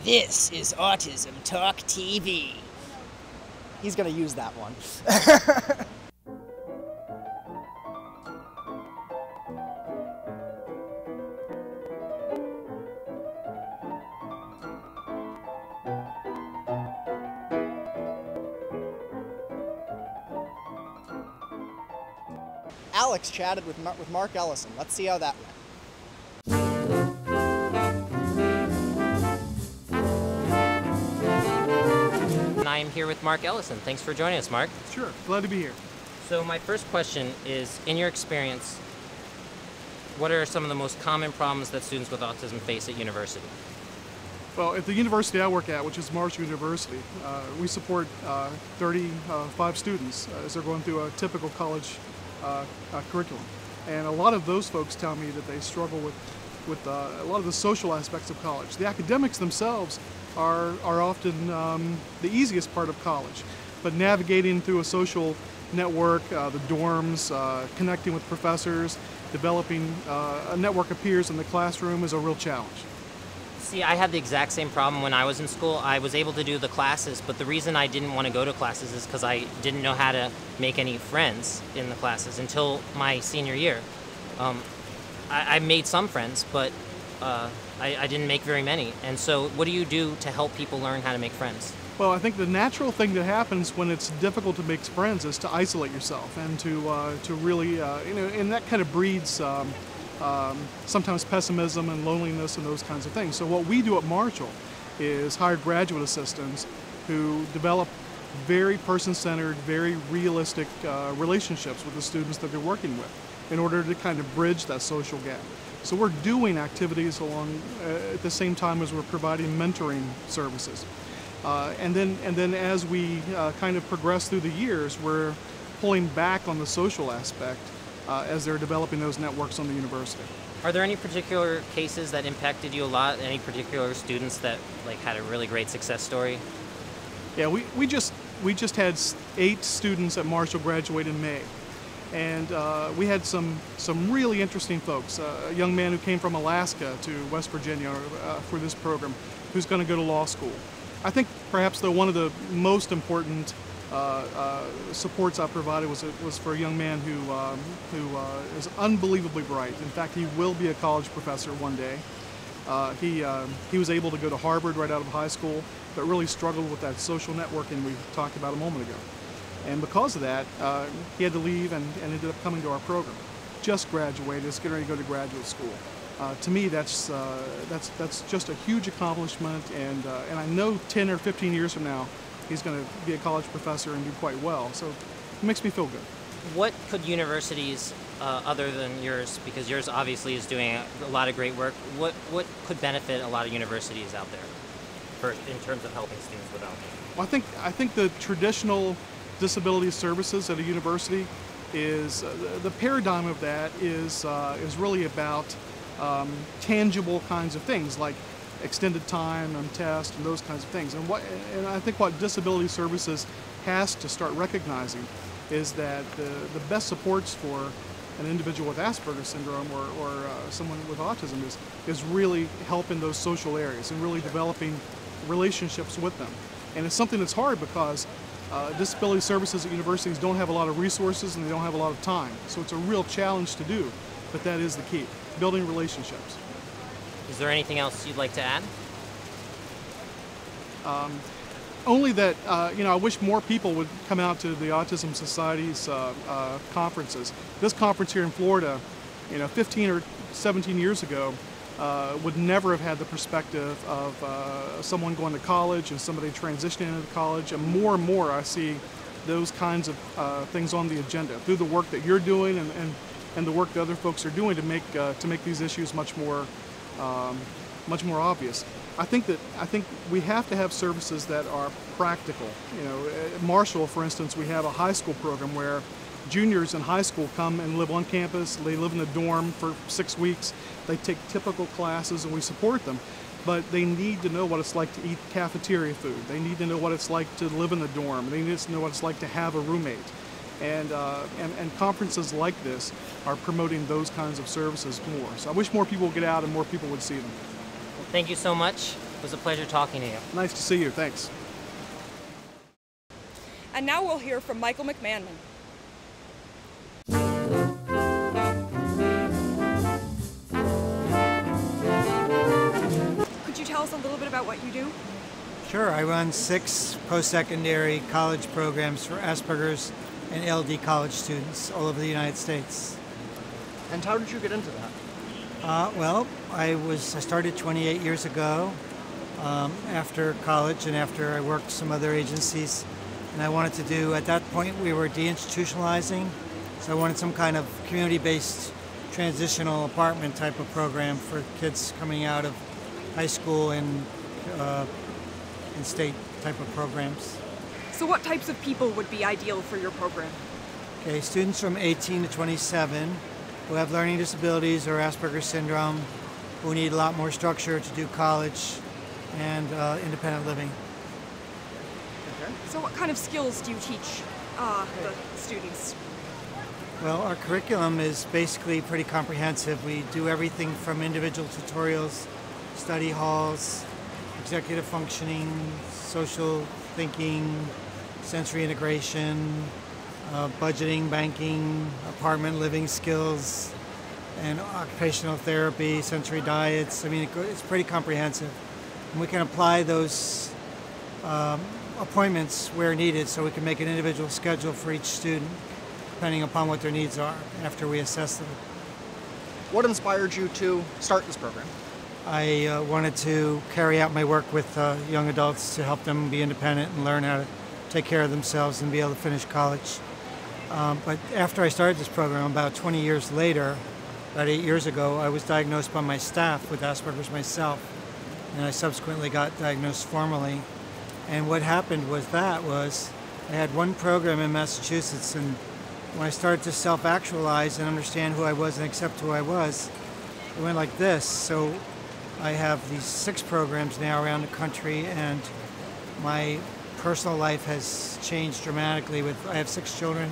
This is Autism Talk TV. He's gonna use that one. Alex chatted with Marc Ellison. Let's see how that went. I am here with Marc Ellison. Thanks for joining us, Marc. Sure, glad to be here. So my first question is, in your experience, what are some of the most common problems that students with autism face at university? Well, at the university I work at, which is Marshall University, we support 35 students as they're going through a typical college curriculum. And a lot of those folks tell me that they struggle with a lot of the social aspects of college. The academics themselves are often the easiest part of college, but navigating through a social network, the dorms, connecting with professors, developing a network of peers in the classroom is a real challenge. See, I had the exact same problem when I was in school. I was able to do the classes, but the reason I didn't want to go to classes is because I didn't know how to make any friends in the classes until my senior year. I made some friends, but I didn't make very many. And so what do you do to help people learn how to make friends? Well, I think the natural thing that happens when it's difficult to make friends is to isolate yourself and to really, and that kind of breeds sometimes pessimism and loneliness and those kinds of things. So what we do at Marshall is hire graduate assistants who develop very person-centered, very realistic relationships with the students that they're working with in order to kind of bridge that social gap. So we're doing activities along at the same time as we're providing mentoring services. And then as we kind of progress through the years, we're pulling back on the social aspect as they're developing those networks on the university. Are there any particular cases that impacted you a lot? Any particular students that had a really great success story? Yeah, we just had 8 students at Marshall graduate in May. And we had some really interesting folks. A young man who came from Alaska to West Virginia for this program, who's going to go to law school. I think perhaps one of the most important supports I provided was for a young man who is unbelievably bright. In fact, he will be a college professor one day. He was able to go to Harvard right out of high school, but really struggled with that social networking we talked about a moment ago. And because of that, he had to leave and ended up coming to our program. Just graduated, is getting ready to go to graduate school. To me, that's just a huge accomplishment, and I know 10 or 15 years from now, he's going to be a college professor and do quite well. So it makes me feel good. What could universities, other than yours, because yours obviously is doing a lot of great work, what could benefit a lot of universities out there in terms of helping students with autism? Well, I think the traditional disability services at a university is the paradigm of that is really about tangible kinds of things like extended time and tests and those kinds of things. And I think what disability services has to start recognizing is that the best supports for an individual with Asperger's syndrome or someone with autism is really helping those social areas and really developing relationships with them. And it's something that's hard because disability services at universities don't have a lot of resources and they don't have a lot of time. So it's a real challenge to do, but that is the key, building relationships. Is there anything else you'd like to add? Only that, I wish more people would come out to the Autism Society's conferences. This conference here in Florida, 15 or 17 years ago, would never have had the perspective of someone going to college and somebody transitioning into college. And more I see those kinds of things on the agenda through the work that you're doing and the work that other folks are doing to make these issues much more obvious. I think we have to have services that are practical. At Marshall, for instance, we have a high school program where juniors in high school come and live on campus. They live in a dorm for 6 weeks. They take typical classes and we support them. But they need to know what it's like to eat cafeteria food. They need to know what it's like to live in the dorm. They need to know what it's like to have a roommate. And conferences like this are promoting those kinds of services more. So I wish more people would get out and more people would see them. Well, thank you so much. It was a pleasure talking to you. Nice to see you. Thanks. And now we'll hear from Michael McManmon. Could you tell us a little bit about what you do? Sure, I run 6 post-secondary college programs for Asperger's and LD college students all over the United States. And how did you get into that? Well, I started 28 years ago after college and after I worked some other agencies. And I wanted to do, at that point we were deinstitutionalizing, so I wanted some kind of community-based transitional apartment type of program for kids coming out of high school and state type of programs. So what types of people would be ideal for your program? Okay, students from 18 to 27 who have learning disabilities or Asperger's syndrome, who need a lot more structure to do college and independent living. Okay. So what kind of skills do you teach the students? Well, our curriculum is basically pretty comprehensive. We do everything from individual tutorials, study halls, executive functioning, social thinking, sensory integration, budgeting, banking, apartment living skills, and occupational therapy, sensory diets. I mean, it's pretty comprehensive. And we can apply those appointments where needed, so we can make an individual schedule for each student, depending upon what their needs are after we assess them. What inspired you to start this program? I wanted to carry out my work with young adults to help them be independent and learn how to take care of themselves and be able to finish college. But after I started this program, about 20 years later, about 8 years ago, I was diagnosed by my staff with Asperger's myself, and I subsequently got diagnosed formally. And what happened was I had one program in Massachusetts, and when I started to self-actualize and understand who I was and accept who I was, it went like this. So I have these 6 programs now around the country, and my personal life has changed dramatically. I have 6 children,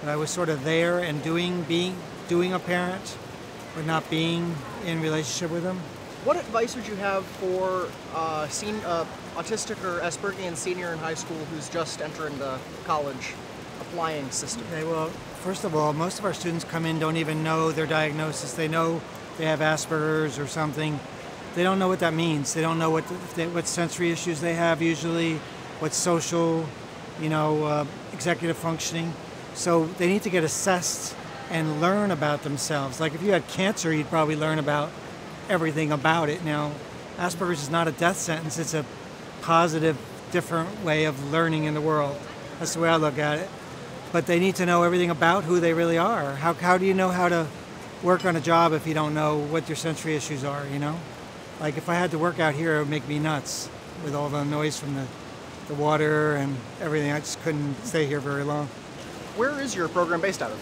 but I was sort of there and doing a parent, but not being in relationship with them. What advice would you have for autistic or Aspergerian senior in high school who's just entering the college applying system? Okay, well, first of all, most of our students come in don't even know their diagnosis. They know they have Asperger's or something. They don't know what that means. They don't know what sensory issues they have usually, what social, executive functioning. So they need to get assessed and learn about themselves. Like if you had cancer, you'd probably learn about everything about it. Now, Asperger's is not a death sentence. It's a positive, different way of learning in the world. That's the way I look at it. But they need to know everything about who they really are. How do you know how to work on a job if you don't know what your sensory issues are, Like if I had to work out here, it would make me nuts with all the noise from the water and everything. I just couldn't stay here very long. Where is your program based out of?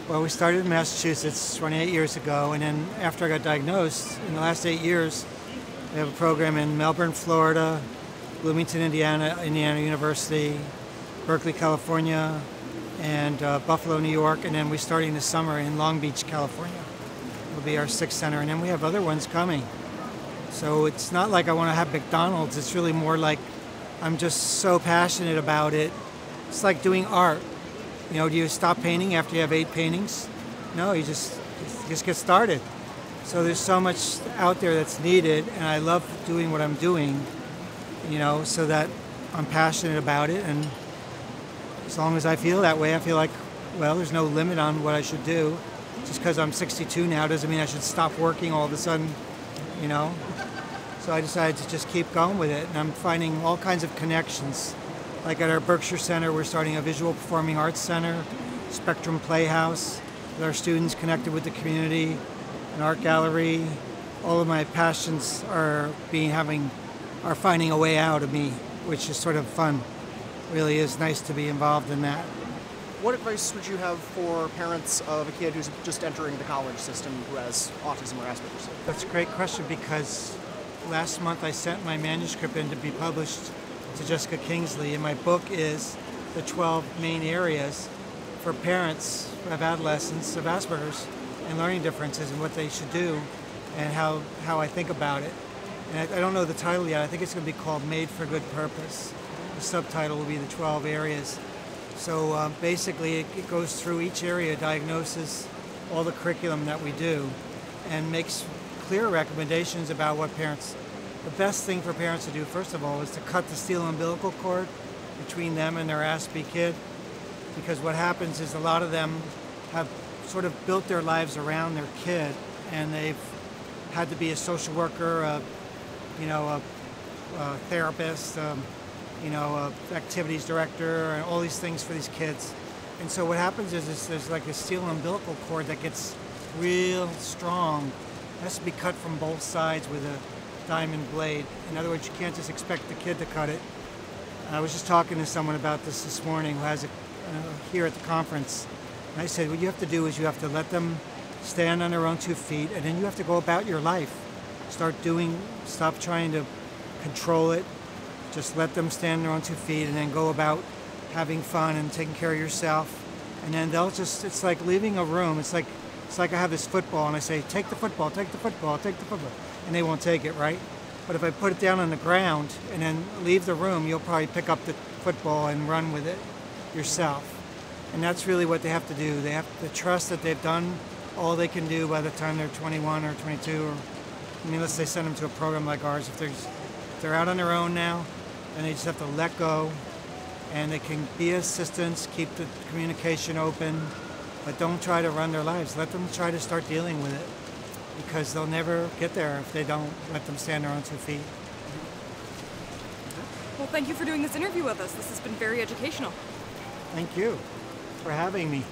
Well, we started in Massachusetts 28 years ago, and then after I got diagnosed, in the last 8 years, we have a program in Melbourne, Florida, Bloomington, Indiana University, Berkeley, California, and Buffalo, New York, and then we're starting this summer in Long Beach, California. It'll be our 6th center, and then we have other ones coming. So it's not like I want to have McDonald's. It's really more like I'm just so passionate about it. It's like doing art. Do you stop painting after you have 8 paintings? No, you just get started. So there's so much out there that's needed, and I love doing what I'm doing, so that I'm passionate about it. And as long as I feel that way, I feel like, well, there's no limit on what I should do. Just because I'm 62 now doesn't mean I should stop working all of a sudden, So I decided to just keep going with it, and I'm finding all kinds of connections. Like at our Berkshire Center, we're starting a visual performing arts center, Spectrum Playhouse, with our students connected with the community, an art gallery. All of my passions are finding a way out of me, which is sort of fun. It really is nice to be involved in that. What advice would you have for parents of a kid who's just entering the college system who has autism or Asperger's? That's a great question, because last month I sent my manuscript in to be published to Jessica Kingsley, and my book is the 12 main areas for parents who have adolescents of Asperger's and learning differences and what they should do and how I think about it. And I don't know the title yet. I think it's going to be called Made for Good Purpose. The subtitle will be the 12 areas. So basically it goes through each area, diagnoses all the curriculum that we do, and makes clear recommendations about what parents, the best thing for parents to do, first of all, is to cut the steel umbilical cord between them and their ASB kid. Because what happens is a lot of them have sort of built their lives around their kid, and they've had to be a social worker, a therapist, activities director, and all these things for these kids. And so what happens is there's like a steel umbilical cord that gets real strong. It has to be cut from both sides with a diamond blade. In other words, you can't just expect the kid to cut it. I was just talking to someone about this morning who has it here at the conference. And I said, what you have to do is you have to let them stand on their own 2 feet, and then you have to go about your life. Stop trying to control it. Just let them stand on their own 2 feet, and then go about having fun and taking care of yourself. And then it's like leaving a room. It's like I have this football, and I say, take the football, take the football, take the football. And they won't take it, right? But if I put it down on the ground and then leave the room, you'll probably pick up the football and run with it yourself. And that's really what they have to do. They have to trust that they've done all they can do by the time they're 21 or 22. Unless they send them to a program like ours. If they're out on their own now, then they just have to let go. And they can be assistants, keep the communication open, but don't try to run their lives. Let them try to start dealing with it, because they'll never get there if they don't let them stand on their own 2 feet. Well, thank you for doing this interview with us. This has been very educational. Thank you for having me.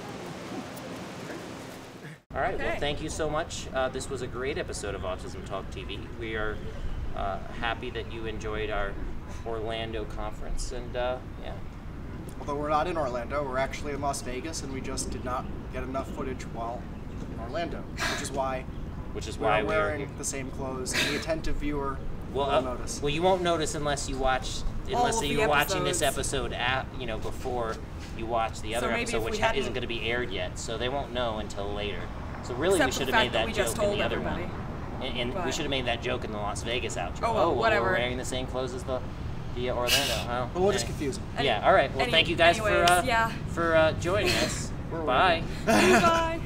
All right, well, thank you so much. This was a great episode of Autism Talk TV. We are happy that you enjoyed our Orlando conference, and yeah. Although we're not in Orlando, we're actually in Las Vegas, and we just did not get enough footage while in Orlando, which is why we're wearing the same clothes, and the attentive viewer will notice. Well, you won't notice unless you're watching this episode before you watch the other episode, which isn't going to be aired yet, so they won't know until later. So really, we should have made that joke in the other one, and we should have made that joke in the Las Vegas outro. Oh, well, whatever. We're wearing the same clothes as the Orlando. Oh, but we'll just confuse them. Yeah. All right. Well, thank you guys for joining us. Bye. Bye.